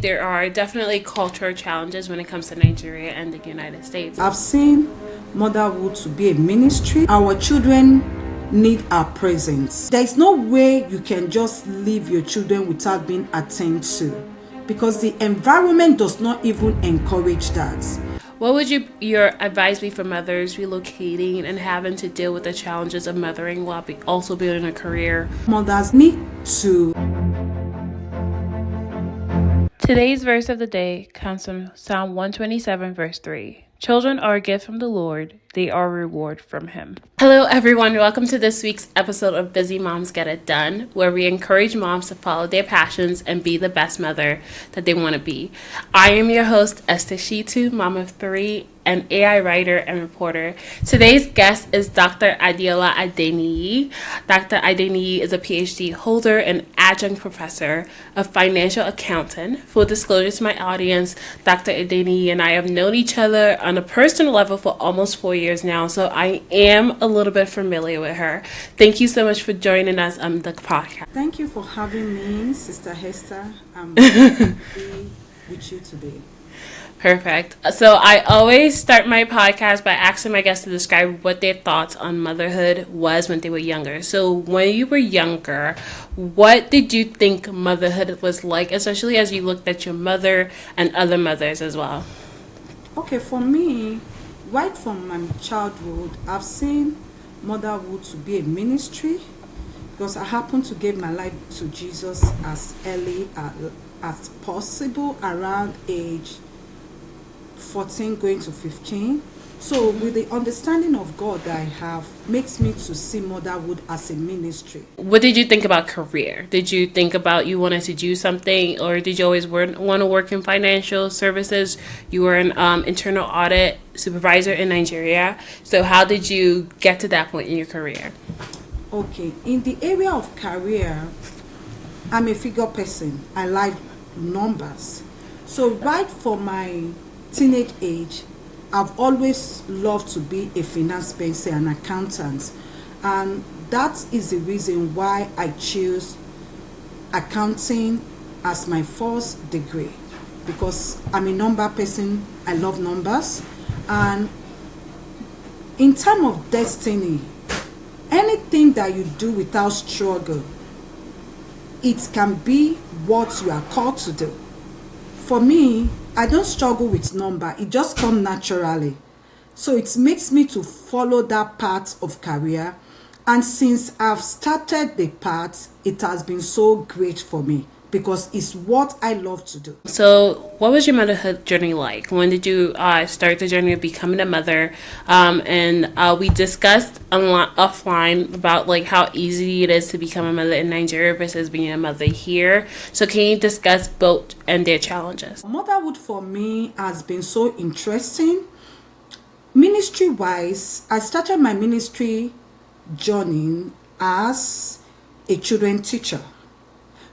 There are definitely cultural challenges when it comes to Nigeria and the United States. I've seen motherhood to be a ministry. Our children need our presence. There is no way you can just leave your children without being attended to, because the environment does not even encourage that. What would your advice be for mothers relocating and having to deal with the challenges of mothering while also building a career? Mothers need to. Today's verse of the day comes from Psalm 127, verse 3. Children are a gift from the Lord. They are a reward from Him. Hello, everyone. Welcome to this week's episode of Busy Moms Get It Done, where we encourage moms to follow their passions and be the best mother that they want to be. I am your host, Esther Shittu, mom of three, an AI writer and reporter. Today's guest is Dr. Adeola Adeniyi. Dr. Adeniyi is a PhD holder and adjunct professor of financial accounting. Full disclosure to my audience, Dr. Adeniyi and I have known each other on a personal level for almost 4 years now, so I am a little bit familiar with her. Thank you so much for joining us on the podcast. Thank you for having me, Sister Esther. I'm happy to be with you today. Perfect. So I always start my podcast by asking my guests to describe what their thoughts on motherhood was when they were younger. So when you were younger, what did you think motherhood was like, especially as you looked at your mother and other mothers as well? Okay, for me, right from my childhood, I've seen motherhood to be a ministry, because I happen to give my life to Jesus as early as possible, around age 14 going to 15. So with the understanding of God that I have, makes me to see motherhood as a ministry. What did you think about career? Did you think about you wanted to do something, or did you always want to work in financial services? You were an internal audit supervisor in Nigeria. So how did you get to that point in your career? Okay, in the area of career, I'm a figure person. I like numbers. So right from my teenage age, I've always loved to be a finance person, an accountant, and that is the reason why I chose accounting as my first degree, because I'm a number person. I love numbers, and in terms of destiny, anything that you do without struggle, it can be what you are called to do. For me, I don't struggle with number. It just comes naturally. So it makes me to follow that path of career. And since I've started the path, it has been so great for me, because it's what I love to do. So what was your motherhood journey like? When did you start the journey of becoming a mother? And we discussed a lot offline about like how easy it is to become a mother in Nigeria versus being a mother here. So can you discuss both and their challenges? Motherhood for me has been so interesting. Ministry wise, I started my ministry journey as a children teacher.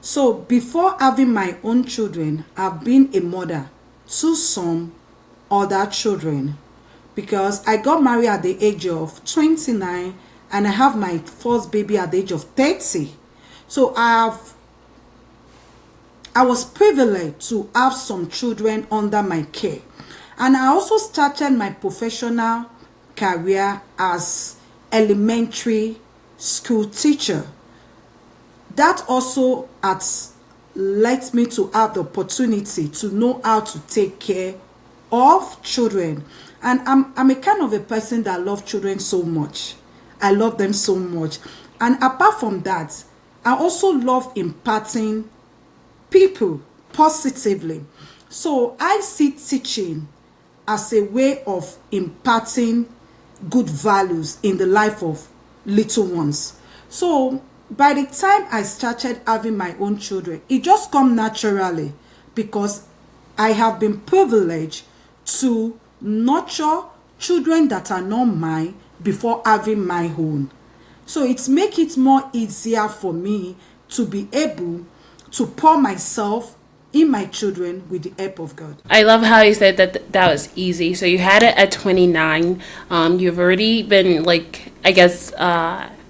So before having my own children, I've been a mother to some other children, because I got married at the age of 29 and I have my first baby at the age of 30. So I was privileged to have some children under my care. And I also started my professional career as elementary school teacher. That also has led me to have the opportunity to know how to take care of children. And I'm a kind of a person that loves children so much. I love them so much. And apart from that, I also love imparting people positively. So I see teaching as a way of imparting good values in the life of little ones. So by the time I started having my own children, it just come naturally, because I have been privileged to nurture children that are not mine before having my own. So it makes it more easier for me to be able to pour myself in my children with the help of God. I love how you said that was easy. So you had it at 29. You've already been, like, I guess,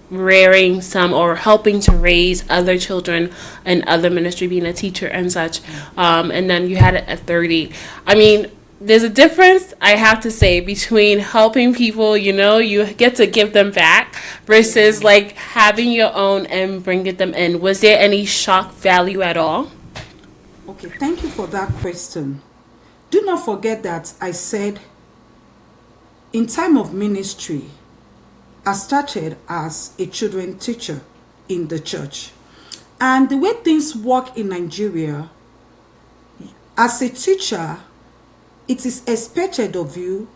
rearing some or helping to raise other children and other ministry, being a teacher and such. And then you had it at 30. I mean, there's a difference, I have to say, between helping people, you get to give them back, versus like having your own and bringing them in. Was there any shock value at all? Okay, thank you for that question. Do not forget that I said in time of ministry, I started as a children teacher in the church. And the way things work in Nigeria, as a teacher, it is expected of you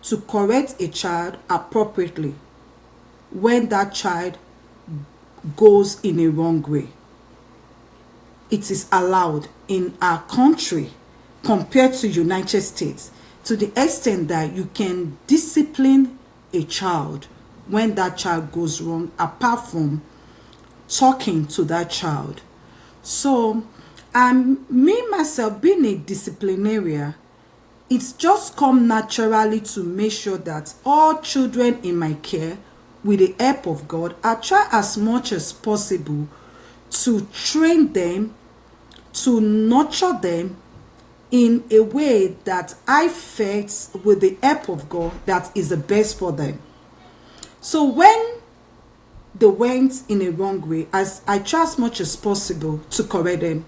to correct a child appropriately when that child goes in a wrong way. It is allowed in our country compared to United States, to the extent that you can discipline a child when that child goes wrong, apart from talking to that child. So, me myself being a disciplinarian, it's just come naturally to make sure that all children in my care, with the help of God, I try as much as possible to train them, to nurture them in a way that I felt, with the help of God, that is the best for them. So when they went in a wrong way, as I try as much as possible to correct them,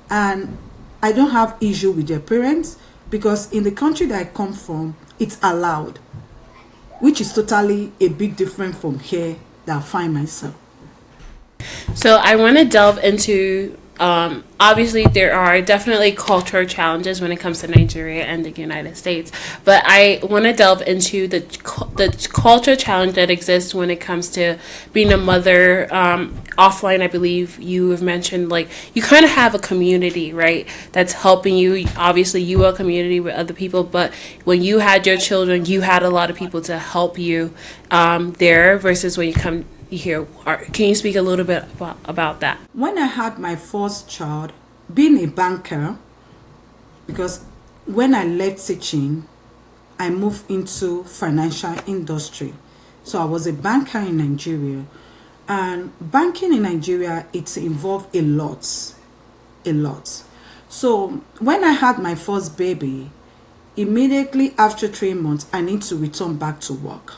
and I don't have issue with their parents, because in the country that I come from, it's allowed, which is totally a big difference from here that I find myself. So I want to delve into, obviously there are definitely cultural challenges when it comes to Nigeria and the United States, but I want to delve into the culture challenge that exists when it comes to being a mother. Offline, I believe you have mentioned, like, you kind of have a community, right, that's helping you. Obviously you are a community with other people, but when you had your children, you had a lot of people to help you there, versus when you come here. Can you speak a little bit about that? When I had my first child, being a banker, because when I left teaching, I moved into financial industry. So I was a banker in Nigeria. And banking in Nigeria, it involved a lot. So when I had my first baby, immediately after 3 months, I need to return back to work.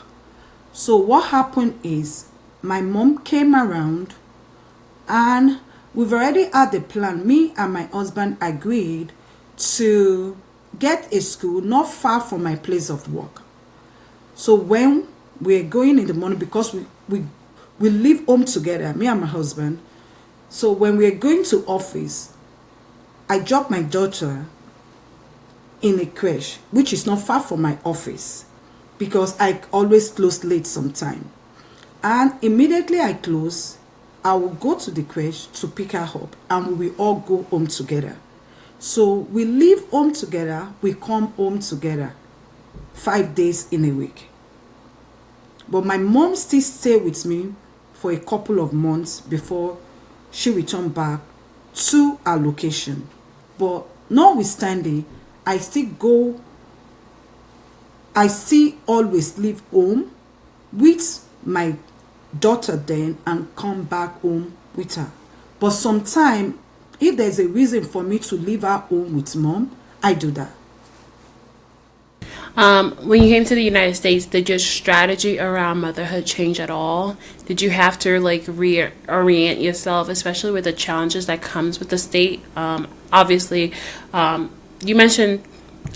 So what happened is, my mom came around, and we've already had a plan. Me and my husband agreed to get a school not far from my place of work. So when we're going in the morning, because we live home together, me and my husband. So when we're going to office, I drop my daughter in a creche, which is not far from my office, because I always close late sometime. And immediately I close, I will go to the creche to pick her up, and we will all go home together. So we leave home together, we come home together 5 days in a week. But my mom still stayed with me for a couple of months before she returned back to our location. But notwithstanding, I still always leave home with my daughter then and come back home with her. But sometimes, if there's a reason for me to leave her home with mom, I do that. When you came to the United States, did your strategy around motherhood change at all? Did you have to like reorient yourself, especially with the challenges that comes with the state? Obviously, you mentioned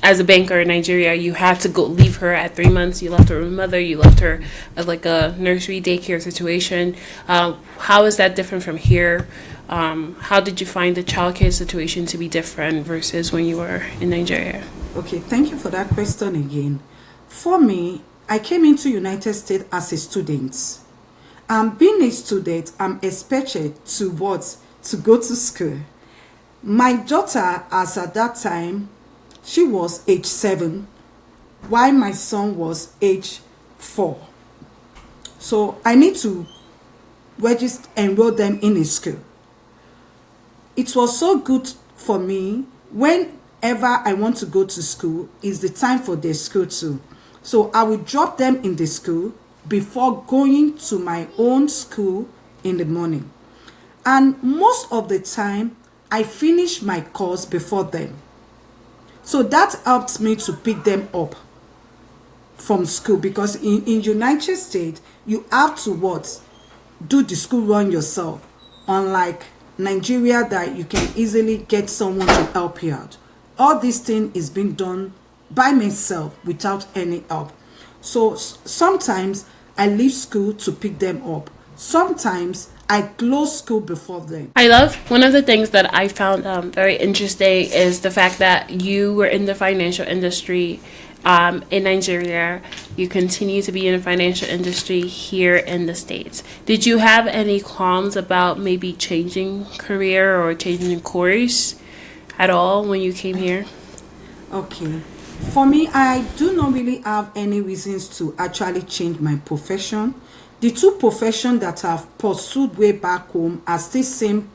as a banker in Nigeria, you had to go leave her at 3 months. You left her with mother. You left her at like a nursery daycare situation. How is that different from here? How did you find the childcare situation to be different versus when you were in Nigeria? Okay, thank you for that question again. For me, I came into United States as a student. Being a student, I'm expected to what? To go to school. My daughter, as at that time, she was age 7, while my son was age 4. So I need to enroll them in a school. It was so good for me. Whenever I want to go to school, is the time for their school too. So I will drop them in the school, before going to my own school in the morning. And most of the time, I finish my course before them. So that helps me to pick them up from school, because in United States, you have to what? Do the school run yourself. Unlike Nigeria, that you can easily get someone to help you out. All this thing is being done by myself without any help. So sometimes I leave school to pick them up. Sometimes I close school before them. I love one of the things that I found very interesting is the fact that you were in the financial industry in Nigeria. You continue to be in the financial industry here in the States. Did you have any qualms about maybe changing career or changing course at all when you came here? Okay. For me, I do not really have any reasons to actually change my profession. The two professions that I've pursued way back home are still same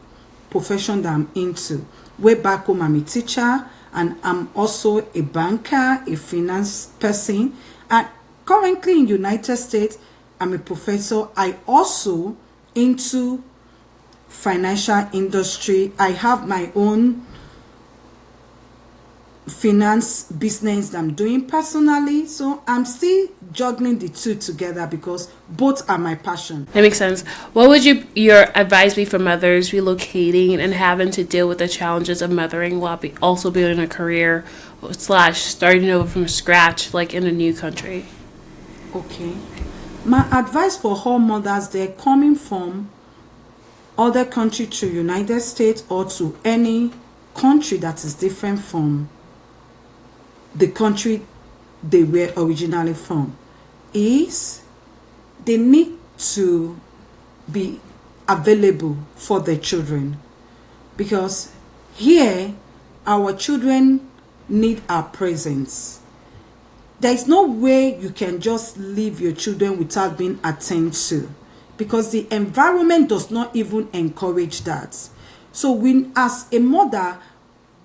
profession that I'm into. Way back home, I'm a teacher, and I'm also a banker, a finance person. And currently in United States, I'm a professor. I also into financial industry. I have my own finance business that I'm doing personally, so I'm still juggling the two together because both are my passion. That makes sense. What would your advice be for mothers relocating and having to deal with the challenges of mothering while also building a career / starting over from scratch, like in a new country? Okay, my advice for all mothers, they're coming from other country to United States or to any country that is different from the country they were originally from, is they need to be available for their children, because here our children need our presence. There is no way you can just leave your children without being attended to, because the environment does not even encourage that. So we, as a mother,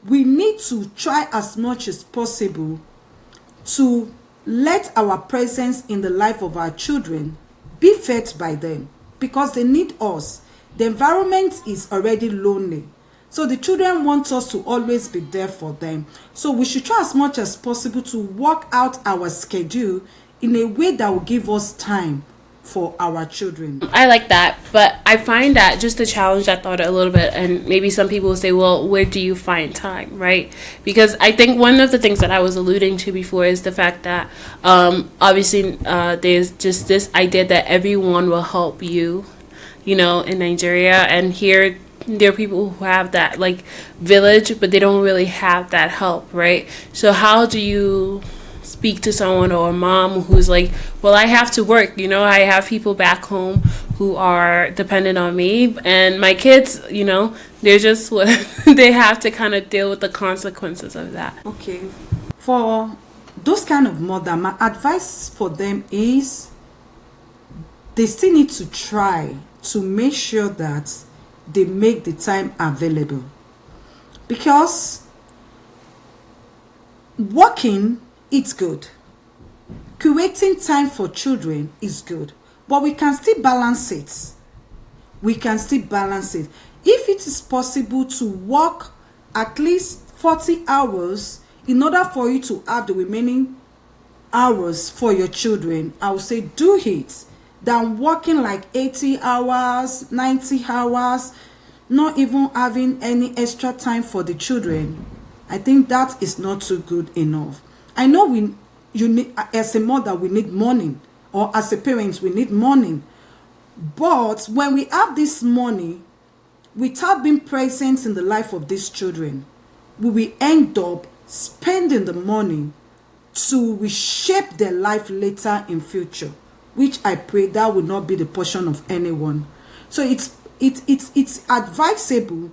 we need to try as much as possible to let our presence in the life of our children be felt by them, because they need us. The environment is already lonely, so the children want us to always be there for them. So we should try as much as possible to work out our schedule in a way that will give us time for our children. I like that, but I find that just to challenge that thought a little bit, and maybe some people will say, well, where do you find time, right? Because I think one of the things that I was alluding to before is the fact that obviously there's just this idea that everyone will help you, in Nigeria, and here there are people who have that like village, but they don't really have that help, right? So how do you speak to someone or a mom who's like, well, I have to work, I have people back home who are dependent on me, and my kids, they're just they have to kind of deal with the consequences of that. Okay, for those kind of mother, my advice for them is they still need to try to make sure that they make the time available, because working, it's good. Creating time for children is good, but we can still balance it. If it is possible to work at least 40 hours in order for you to have the remaining hours for your children, I would say do it, than working like 80 hours, 90 hours, not even having any extra time for the children. I think that is not too good enough. I know you need, as a mother, we need money, or as a parent, we need money. But when we have this money, without being present in the life of these children, we will end up spending the money to reshape their life later in future, which I pray that will not be the portion of anyone. So it's advisable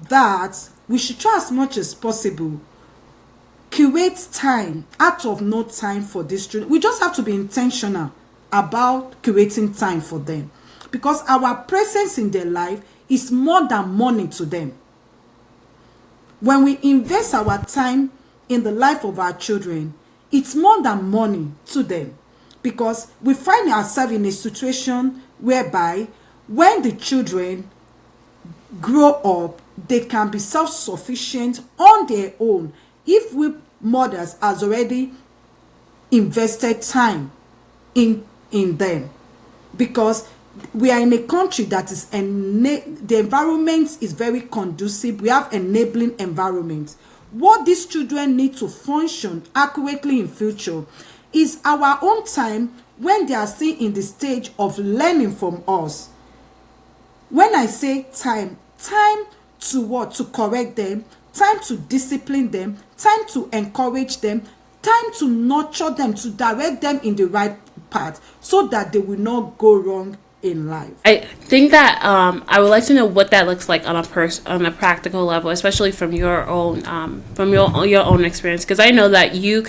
that we should try as much as possible create time out of no time for these children. We just have to be intentional about creating time for them, because our presence in their life is more than money to them. When we invest our time in the life of our children, it's more than money to them. because we find ourselves in a situation whereby when the children grow up, they can be self-sufficient on their own if we mothers has already invested time in them, because we are in a country that is the environment is very conducive. We have enabling environment. What these children need to function accurately in future is our own time when they are still in the stage of learning from us. When I say time to what? To correct them, time to discipline them, time to encourage them, time to nurture them, to direct them in the right path so that they will not go wrong in life. I think that I would like to know what that looks like on a practical level, especially from your own your own experience, because I know that you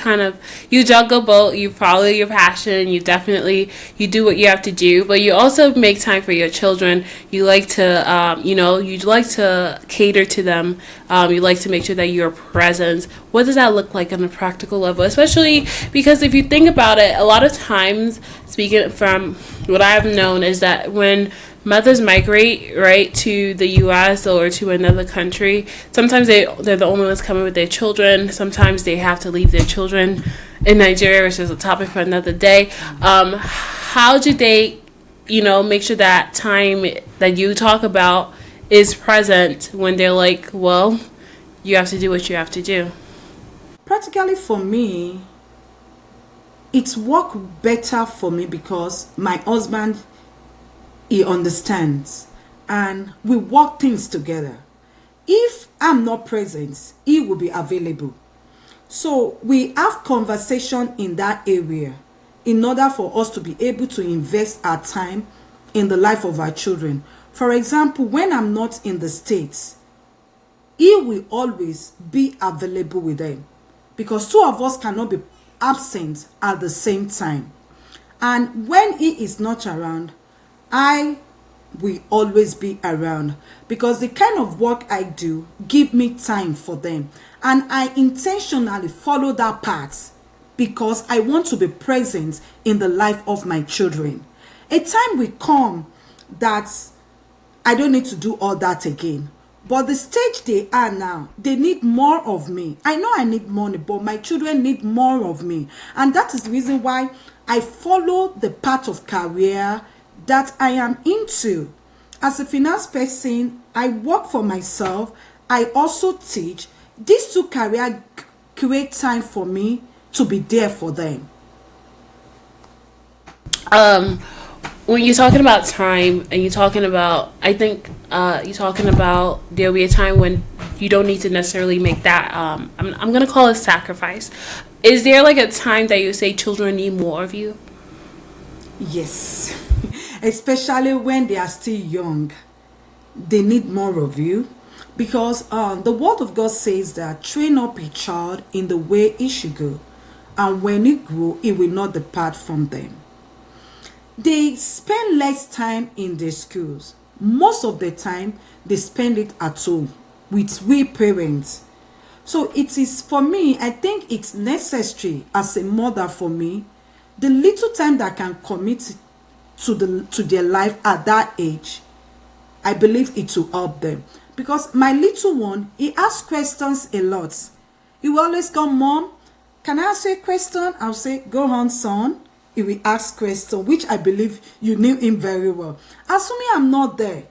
juggle both. You follow your passion. You do what you have to do, but you also make time for your children. You like to you like to cater to them. You like to make sure that you're present. What does that look like on a practical level, especially because if you think about it, a lot of times, speaking from what I've known, is that when mothers migrate right to the U.S. or to another country, sometimes they're the only ones coming with their children. Sometimes they have to leave their children in Nigeria, which is a topic for another day. How do they, make sure that time that you talk about is present when they're like, well, you have to do what you have to do? Practically for me, it's worked better for me because my husband, he understands and we work things together. If I'm not present, he will be available. So we have conversation in that area in order for us to be able to invest our time in the life of our children. For example, when I'm not in the States, he will always be available with them because two of us cannot be absent at the same time. And when he is not around, I will always be around because the kind of work I do give me time for them, and I intentionally follow that path because I want to be present in the life of my children. A time will come that I don't need to do all that again. But the stage they are now, they need more of me. I know I need money, but my children need more of me. And that is the reason why I follow the path of career that I am into. As a finance person, I work for myself. I also teach. These two careers create time for me to be there for them. When you're talking about time and you're talking about, I think you're talking about there'll be a time when you don't need to necessarily make that, I'm going to call it sacrifice. Is there like a time that you say children need more of you? Yes, especially when they are still young. They need more of you because the word of God says that train up a child in the way he should go, and when he grow, he will not depart from them. They spend less time in their schools. Most of the time, they spend it at home with we parents. So it is, for me, I think it's necessary as a mother for me, the little time that I can commit to their life at that age, I believe it will help them. Because my little one, he asks questions a lot. He will always come, Mom, can I ask you a question? I'll say, go on, son. He will ask questions, which I believe you knew him very well. Assuming I'm not there,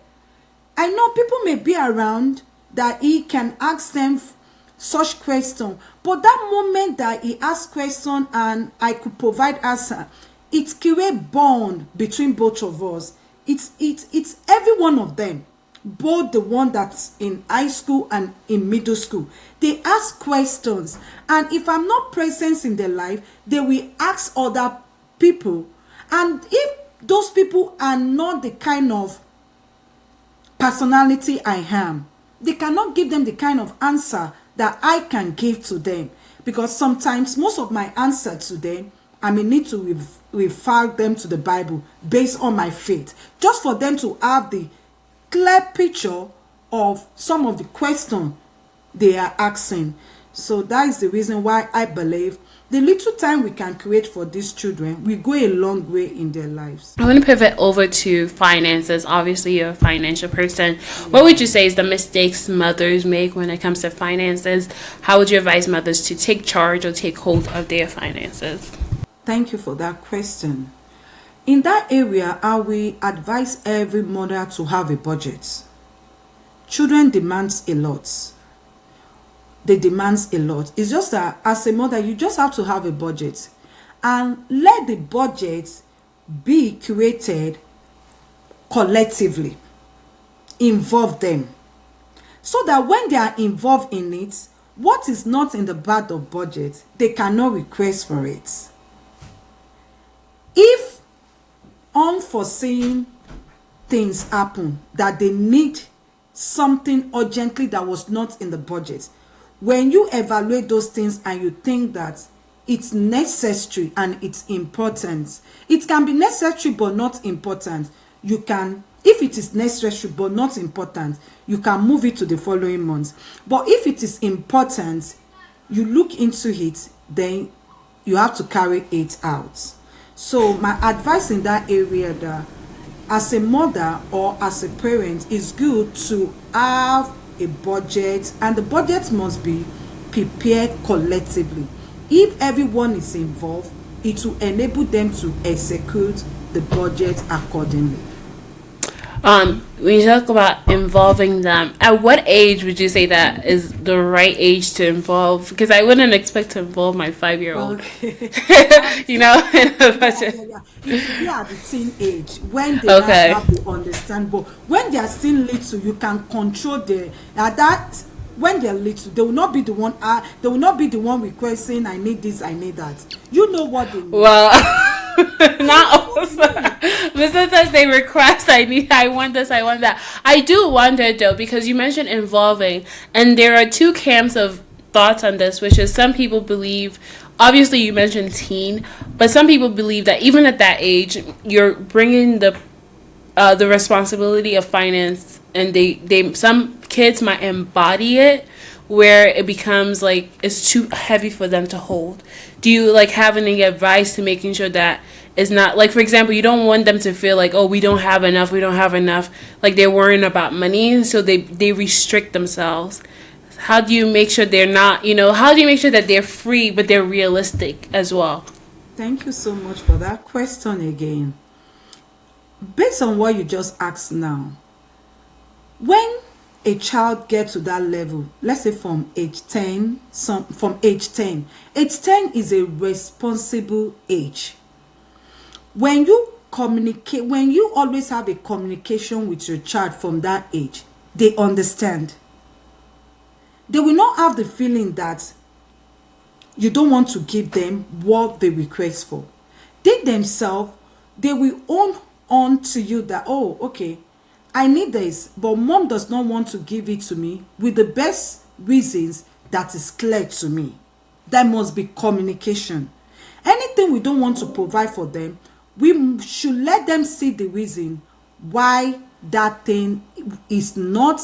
I know people may be around that he can ask them such question, but that moment that he asks question and I could provide answer, it create bond between both of us. It's every one of them, both the one that's in high school and in middle school. They ask questions, and if I'm not present in their life, they will ask other people, and if those people are not the kind of personality I am, they cannot give them the kind of answer that I can give to them, because sometimes most of my answer to them, I may need to refer them to the Bible based on my faith, just for them to have the clear picture of some of the questions they are asking. So that is the reason why I believe the little time we can create for these children will go a long way in their lives. I want to pivot over to finances. Obviously, you're a financial person. What would you say is the mistakes mothers make when it comes to finances? How would you advise mothers to take charge or take hold of their finances? Thank you for that question. In that area, I will advise every mother to have a budget. Children demands a lot. They demands a lot. It's just that as a mother, you just have to have a budget and let the budget be created collectively. Involve them so that when they are involved in it, what is not in the part of budget, they cannot request for it. If unforeseen things happen that they need something urgently that was not in the budget, when you evaluate those things and you think that it's necessary and it's important, it can be necessary but not important. You can, if it is necessary but not important, you can move it to the following month. But if it is important, you look into it, then you have to carry it out. So my advice in that area, that as a mother or as a parent, is good to have a budget, and the budget must be prepared collectively. If everyone is involved, it will enable them to execute the budget accordingly. When you talk about involving them, at what age would you say that is the right age to involve? Because I wouldn't expect to involve my 5-year-old. Okay. You know, in a budget. It should be at the teen age when they Okay. have to understand. But when they are still little, you can control the that. When they're little, they will not be the one. They will not be the one requesting, "I need this, I need that." You know what they need. Well, not also. But sometimes they request, I want this, I want that. I do wonder though, because you mentioned involving, and there are two camps of thoughts on this, which is some people believe, obviously you mentioned teen, but some people believe that even at that age, you're bringing the responsibility of finance, and they some kids might embody it where it becomes like it's too heavy for them to hold. Do you like have any advice to making sure that it's not, like, for example, you don't want them to feel like, oh, we don't have enough, like they're worrying about money, so they restrict themselves. How do you make sure they're not, how do you make sure that they're free but they're realistic as well? Thank you so much for that question again. Based on what you just asked now, when a child gets to that level, let's say from age 10, age 10 is a responsible age. When you communicate, when you always have a communication with your child from that age, they understand. They will not have the feeling that you don't want to give them what they request for. They themselves, they will own on to you that, oh, okay, I need this, but mom does not want to give it to me with the best reasons that is clear to me. There must be communication. Anything we don't want to provide for them, we should let them see the reason why that thing is not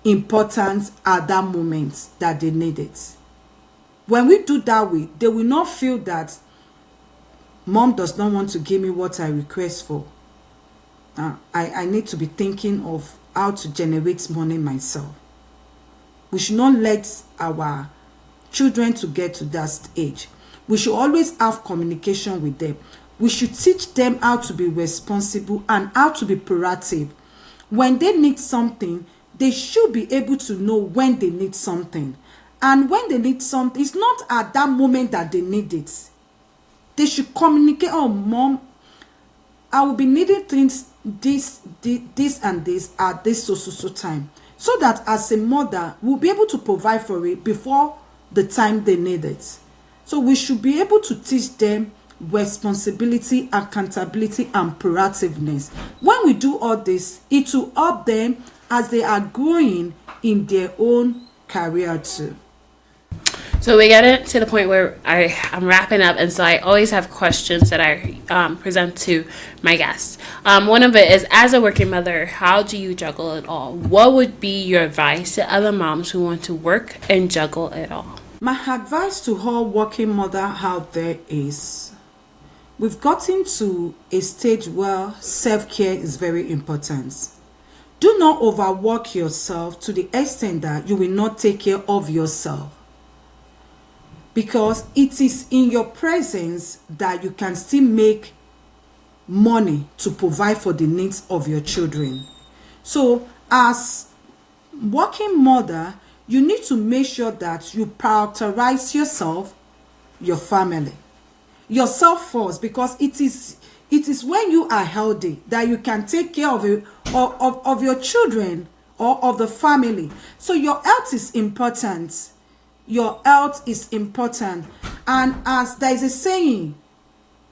important at that moment that they need it. When we do that way, they will not feel that mom does not want to give me what I request for. I need to be thinking of how to generate money myself. We should not let our children to get to that age. We should always have communication with them. We should teach them how to be responsible and how to be proactive. When they need something, they should be able to know when they need something. And when they need something, it's not at that moment that they need it. They should communicate, oh, mom, I will be needing things, this and this at this so time. So that as a mother, we'll be able to provide for it before the time they need it. So we should be able to teach them responsibility, accountability, and proactiveness. When we do all this, it will help them as they are growing in their own career too. So we get it to the point where I'm wrapping up, and so I always have questions that I present to my guests. One of it is, as a working mother, how do you juggle it all? What would be your advice to other moms who want to work and juggle it all? My advice to all working mother out there is, we've gotten to a stage where self-care is very important. Do not overwork yourself to the extent that you will not take care of yourself. Because it is in your presence that you can still make money to provide for the needs of your children. So as working mother, you need to make sure that you prioritize yourself, your family, yourself first, because it is when you are healthy that you can take care of your children or of the family. So your health is important. Your health is important. And as there is a saying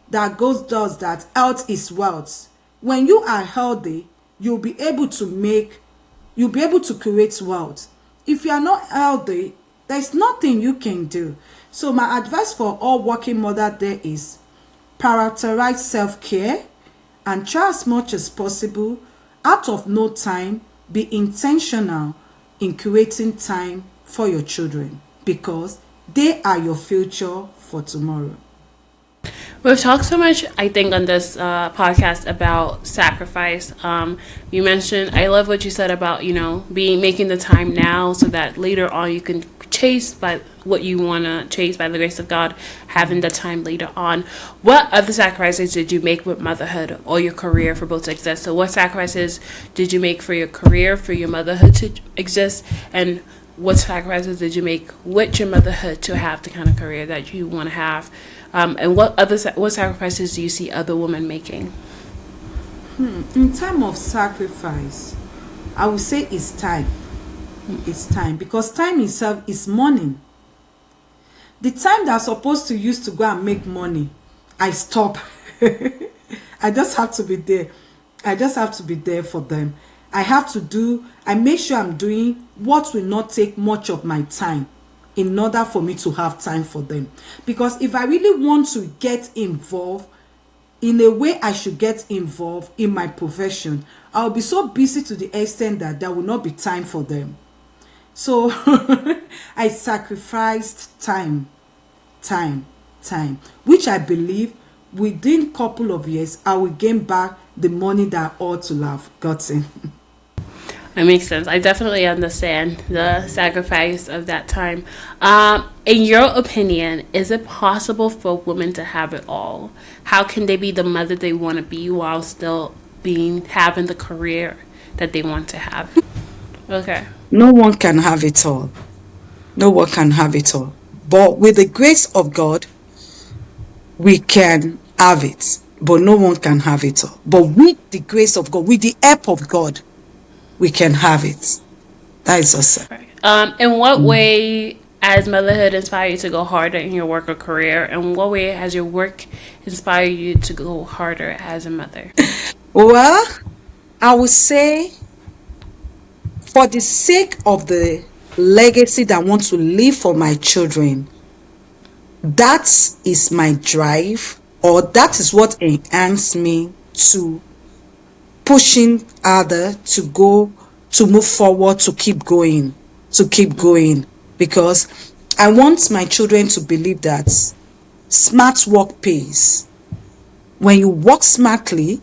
that does that health is wealth. When you are healthy, you'll be able to create wealth. If you are not healthy, there's nothing you can do. So my advice for all working mother there is, prioritize self-care and try as much as possible, out of no time, be intentional in creating time for your children, because they are your future for tomorrow. We've talked so much, I think, on this podcast about sacrifice. You mentioned, I love what you said about, making the time now so that later on you can chase by what you want to chase by the grace of God, having the time later on. What other sacrifices did you make with motherhood or your career for both to exist? So what sacrifices did you make for your career, for your motherhood to exist? And what sacrifices did you make with your motherhood to have the kind of career that you want to have? And what sacrifices do you see other women making? In time of sacrifice, I would say it's time. It's time, because time itself is money. The time that I'm supposed to use to go and make money, I stop. I just have to be there. I just have to be there for them. I make sure I'm doing what will not take much of my time in order for me to have time for them. Because if I really want to get involved in a way I should get involved in my profession, I'll be so busy to the extent that there will not be time for them. So I sacrificed time, which I believe within a couple of years, I will gain back the money that I ought to have gotten. That makes sense. I definitely understand the sacrifice of that time. In your opinion, is it possible for women to have it all? How can they be the mother they want to be while still having the career that they want to have? Okay. No one can have it all. No one can have it all. But with the grace of God, we can have it. But no one can have it all. But with the grace of God, with the help of God, we can have it. That is awesome. Right. In what way has motherhood inspired you to go harder in your work or career? And in what way has your work inspired you to go harder as a mother? Well, I would say, for the sake of the legacy that I want to leave for my children, that is my drive, or that is what enhances me to pushing harder to move forward, to keep going, because I want my children to believe that smart work pays. When you work smartly,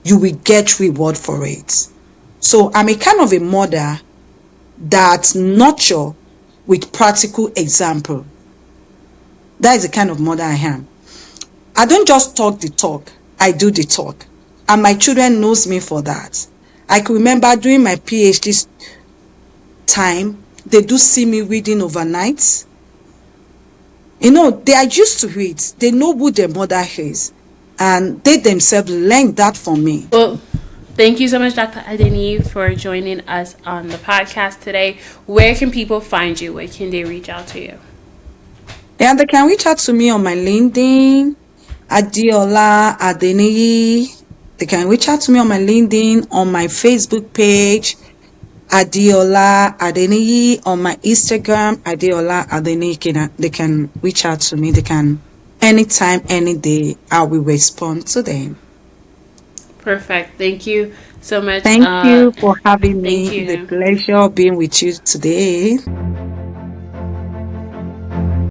you will get reward for it. So I'm a kind of a mother that nurture with practical example. That is the kind of mother I am. I don't just talk the talk, I do the talk. And my children knows me for that. I can remember during my PhD time, they do see me reading overnight. They are used to it. They know who their mother is. And they themselves learned that from me. Well, thank you so much, Dr. Adeniyi, for joining us on the podcast today. Where can people find you? Where can they reach out to you? Yeah, they can reach out to me on my LinkedIn, Adeola Adeniyi. They can reach out to me on my LinkedIn, on my Facebook page. Adeola Adeniyi. On my Instagram, Adeola Adeniyi. They can reach out to me. They can anytime, any day. I will respond to them. Perfect. Thank you so much. Thank you for having Thank me. It's a you. pleasure being with you today.